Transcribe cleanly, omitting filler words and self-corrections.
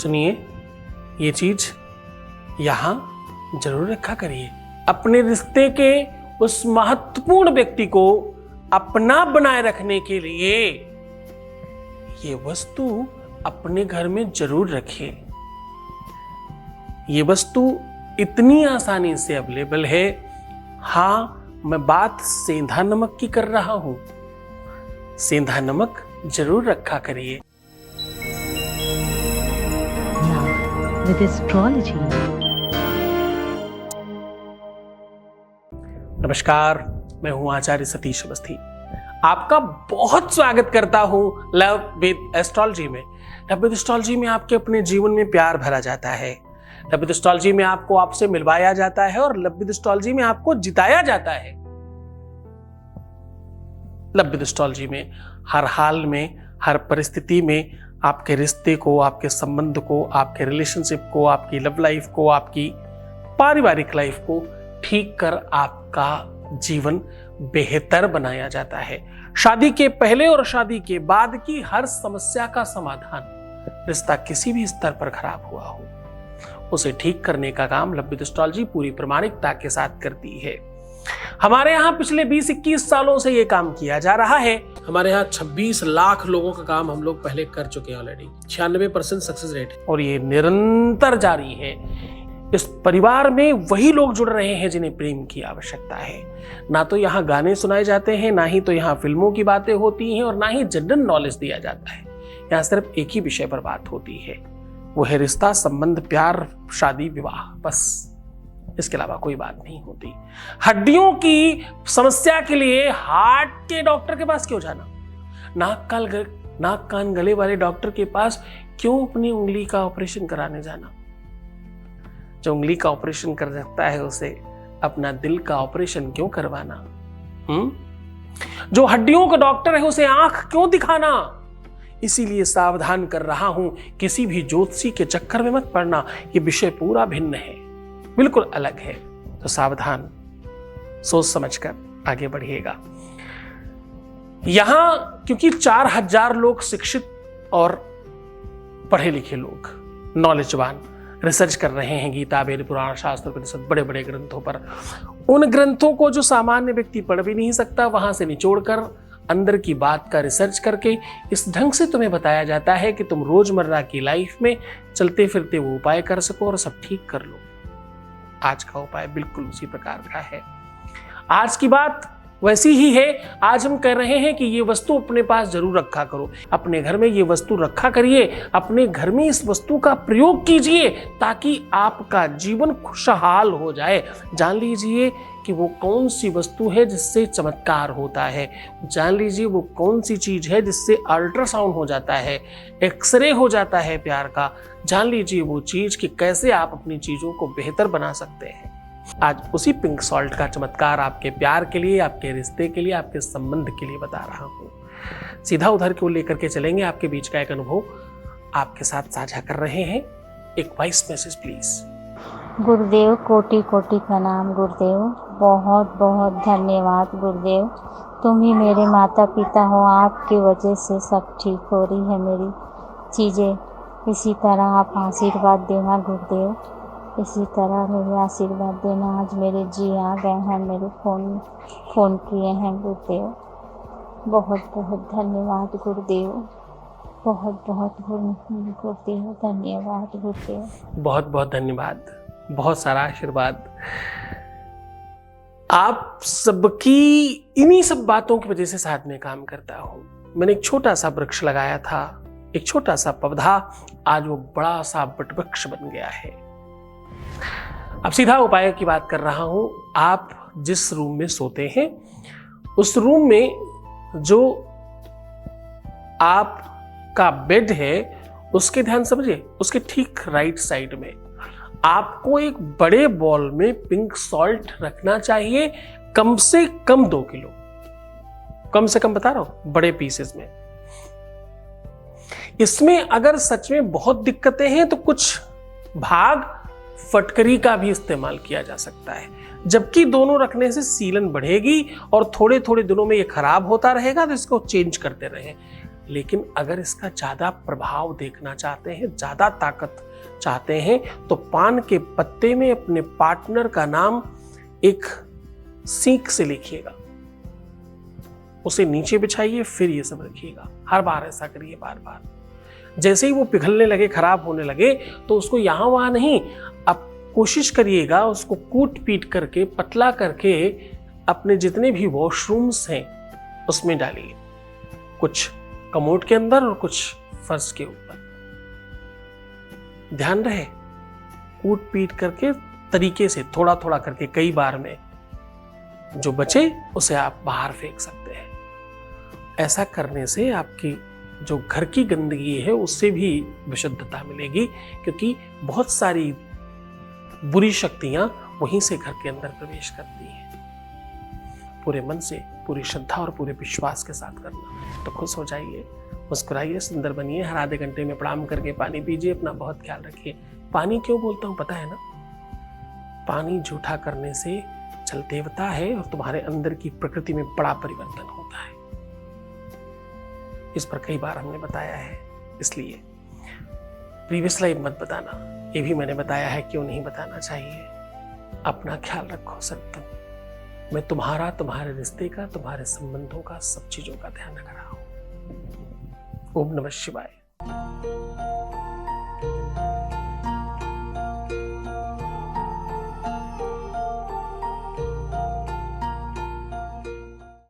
सुनिए, ये चीज यहां जरूर रखा करिए। अपने रिश्ते के उस महत्वपूर्ण व्यक्ति को अपना बनाए रखने के लिए ये वस्तु अपने घर में जरूर रखिए। ये वस्तु इतनी आसानी से अवेलेबल है। हाँ, मैं बात सेंधा नमक की कर रहा हूं। सेंधा नमक जरूर रखा करिए। With astrology. नमस्कार, मैं हूं आचार्य सतीश अवस्थी। आपका बहुत स्वागत करता हूं लव विद एस्ट्रोलॉजी में। लव विद एस्ट्रोलॉजी में आपके अपने जीवन में प्यार भरा जाता है। लव विद एस्ट्रोलॉजी में आपको आपसे मिलवाया जाता है और लव विद एस्ट्रोलॉजी में आपको जिताया जाता है। लव विद एस्ट्रोलॉजी में हर हाल में, हर परिस्थिति में आपके रिश्ते को, आपके संबंध को, आपके रिलेशनशिप को, आपकी लव लाइफ को, आपकी पारिवारिक लाइफ को ठीक कर आपका जीवन बेहतर बनाया जाता है। शादी के पहले और शादी के बाद की हर समस्या का समाधान, रिश्ता किसी भी स्तर पर खराब हुआ हो, उसे ठीक करने का काम लव विद एस्ट्रोलॉजी पूरी प्रामाणिकता के साथ करती है। हमारे यहाँ पिछले 20-21 सालों से ये काम किया जा रहा है। हमारे यहाँ 26 लाख लोगों का काम हम लोग पहले कर चुके हैं ऑलरेडी। 96% सक्सेस रेट है और ये निरंतर जारी है। इस परिवार में वही लोग जुड़ रहे हैं जिन्हें प्रेम की आवश्यकता है। ना तो यहाँ गाने सुनाए जाते हैं, ना ही तो यहाँ फिल्मों की बातें होती हैं और ना ही जनरल नॉलेज दिया जाता है। यहाँ सिर्फ एक ही विषय पर बात होती है, वो है रिश्ता, संबंध, प्यार, शादी, विवाह। बस इसके अलावा कोई बात नहीं होती। हड्डियों की समस्या के लिए हार्ट के डॉक्टर के पास क्यों जाना? नाक कान गले वाले डॉक्टर के पास क्यों अपनी उंगली का ऑपरेशन कराने जाना? जो उंगली का ऑपरेशन कर सकता है उसे अपना दिल का ऑपरेशन क्यों करवाना? जो हड्डियों का डॉक्टर है उसे आंख क्यों दिखाना? इसीलिए सावधान कर रहा हूं, किसी भी ज्योतिषी के चक्कर में मत पड़ना। ये विषय पूरा भिन्न है, बिल्कुल अलग है। तो सावधान, सोच समझकर आगे बढ़िएगा। यहां क्योंकि 4000 लोग शिक्षित और पढ़े लिखे लोग, नॉलेजवान, रिसर्च कर रहे हैं गीता, वेद, पुराण, शास्त्र, उपनिषद, बड़े बड़े ग्रंथों पर। उन ग्रंथों को जो सामान्य व्यक्ति पढ़ भी नहीं सकता, वहां से निचोड़कर अंदर की बात का रिसर्च करके इस ढंग से तुम्हें बताया जाता है कि तुम रोजमर्रा की लाइफ में चलते फिरते वो उपाय कर सको और सब ठीक कर लो। आज का उपाय बिल्कुल उसी प्रकार का है। आज की बात वैसी ही है। आज हम कह रहे हैं कि ये वस्तु अपने पास जरूर रखा करो। अपने घर में ये वस्तु रखा करिए, अपने घर में इस वस्तु का प्रयोग कीजिए ताकि आपका जीवन खुशहाल हो जाए। जान लीजिए कि वो कौन सी वस्तु है जिससे चमत्कार होता है। जान लीजिए वो कौन सी चीज है जिससे अल्ट्रासाउंड हो जाता है, एक्सरे हो जाता है प्यार का। जान लीजिए वो चीज कि कैसे आप अपनी चीजों को बेहतर बना सकते हैं। आज उसी पिंक सॉल्ट का चमत्कार आपके प्यार के लिए, आपके रिश्ते के लिए, आपके संबंध के लिए बता रहा हूं। सीधा उधर को लेकर के चलेंगे। आपके बीच का एक अनुभव आपके साथ साझा कर रहे हैं। एक वॉइस मैसेज प्लीज। गुरुदेव, कोटि कोटि प्रणाम गुरुदेव। बहुत बहुत धन्यवाद गुरुदेव। तुम ही मेरे माता पिता हो, आपकी वजह से सब ठीक हो रही है मेरी चीज़ें। इसी तरह आप आशीर्वाद देना गुरुदेव, इसी तरह मेरे आशीर्वाद देना। आज मेरे जी आ गए हैं, मेरे फ़ोन किए हैं गुरुदेव। बहुत बहुत धन्यवाद गुरुदेव। बहुत बहुत गुरुदेव धन्यवाद गुरुदेव। बहुत बहुत धन्यवाद, बहुत सारा आशीर्वाद। आप सबकी इन्हीं सब बातों की वजह से साथ में काम करता हूं। मैंने एक छोटा सा वृक्ष लगाया था, एक छोटा सा पौधा, आज वो बड़ा सा वटवृक्ष बन गया है। अब सीधा उपाय की बात कर रहा हूं। आप जिस रूम में सोते हैं उस रूम में जो आपका बेड है उसके ध्यान समझिए, उसके ठीक राइट साइड में आपको एक बड़े बॉल में पिंक सॉल्ट रखना चाहिए, कम से कम 2 किलो, कम से कम बता रहा हूं, बड़े पीसेस में। इसमें अगर सच में बहुत दिक्कतें हैं तो कुछ भाग फटकरी का भी इस्तेमाल किया जा सकता है, जबकि दोनों रखने से सीलन बढ़ेगी और थोड़े थोड़े दिनों में ये खराब होता रहेगा, तो इसको चेंज करते रहें। लेकिन अगर इसका ज़्यादा प्रभाव देखना चाहते हैं, ज़्यादा ताकत चाहते हैं, तो पान के पत्ते में अपने पार्टनर का नाम एक सीख से लिखिएगा, उसे नीचे बिछाइए, फिर ये सब रखिएगा। हर बार ऐसा करिए, बार बार। जैसे ही वो पिघलने लगे, खराब होने लगे, तो उसको यहाँ वहाँ नहीं, अब कोशिश करिएगा उसको कूट पीट करके, पतला करके अपने जितने भी वॉशरूम्स हैं उसमें डालिए, कुछ कमोड के अंदर और कुछ फर्श के ऊपर। ध्यान रहे, कूट पीट करके तरीके से, थोड़ा थोड़ा करके, कई बार में, जो बचे उसे आप बाहर फेंक सकते हैं। ऐसा करने से आपकी जो घर की गंदगी है उससे भी विशुद्धता मिलेगी, क्योंकि बहुत सारी बुरी शक्तियां वहीं से घर के अंदर प्रवेश करती हैं। पूरे मन से, पूरी श्रद्धा और पूरे विश्वास के साथ करना। तो खुश हो जाइए, मुस्कुराइए, सुंदर बनिए। हर आधे घंटे में प्रणाम करके पानी पीजिए। अपना बहुत ख्याल रखिए। पानी क्यों बोलता हूं पता है ना? पानी जूठा करने से जल देवता है और तुम्हारे अंदर की प्रकृति में बड़ा परिवर्तन होता है। इस पर कई बार हमने बताया है, इसलिए प्रीवियस लाइफ मत बताना, ये भी मैंने बताया है, क्यों नहीं बताना चाहिए। अपना ख्याल रखो सत्तम। मैं तुम्हारा, तुम्हारे रिश्ते का, तुम्हारे संबंधों का, सब चीजों का ध्यान रख रहा हूं। ओम नमः शिवाय।